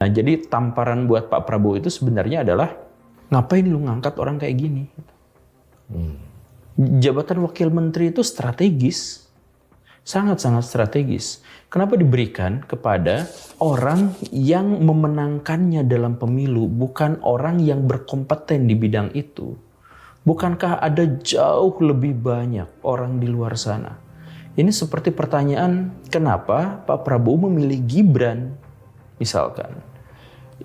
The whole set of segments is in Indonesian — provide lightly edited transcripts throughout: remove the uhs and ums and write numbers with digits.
Nah, jadi tamparan buat Pak Prabowo itu sebenarnya adalah ngapain lu ngangkat orang kayak gini? Jabatan wakil menteri itu strategis, sangat-sangat strategis. Kenapa diberikan kepada orang yang memenangkannya dalam pemilu, bukan orang yang berkompeten di bidang itu? Bukankah ada jauh lebih banyak orang di luar sana? Ini seperti pertanyaan, kenapa Pak Prabowo memilih Gibran, misalkan?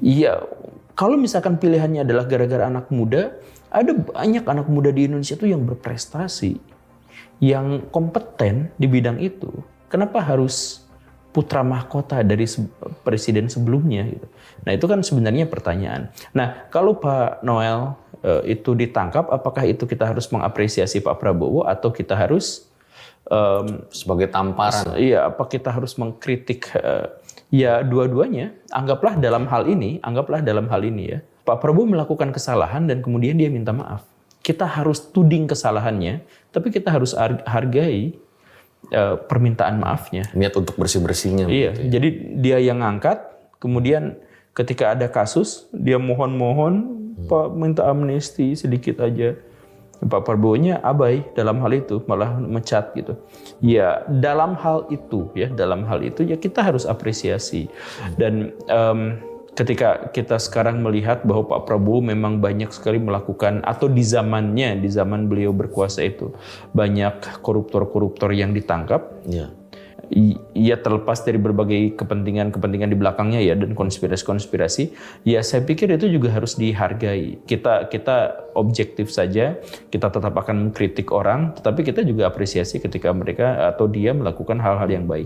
Iya, kalau misalkan pilihannya adalah gara-gara anak muda, ada banyak anak muda di Indonesia itu yang berprestasi, yang kompeten di bidang itu. Kenapa harus putra mahkota dari presiden sebelumnya? Gitu. Nah, itu kan sebenarnya pertanyaan. Nah, kalau Pak Noel itu ditangkap, apakah itu kita harus mengapresiasi Pak Prabowo atau kita harus sebagai tamparan? Iya, apa kita harus mengkritik? Ya, dua-duanya. Anggaplah dalam hal ini ya, Pak Prabowo melakukan kesalahan dan kemudian dia minta maaf. Kita harus tuding kesalahannya, tapi kita harus hargai permintaan maafnya. Niat untuk bersih-bersihnya. Iya, jadi dia yang ngangkat, kemudian ketika ada kasus, dia mohon-mohon, Pak minta amnesti sedikit aja. Pak Prabowo-nya abai dalam hal itu, malah mencat gitu. Ya, dalam hal itu ya kita harus apresiasi. Dan ketika kita sekarang melihat bahwa Pak Prabowo memang banyak sekali melakukan, atau di zaman beliau berkuasa itu banyak koruptor-koruptor yang ditangkap. Ya, terlepas dari berbagai kepentingan di belakangnya ya, dan konspirasi, ya saya pikir itu juga harus dihargai. Kita objektif saja, kita tetap akan mengkritik orang, tetapi kita juga apresiasi ketika mereka atau dia melakukan hal-hal yang baik.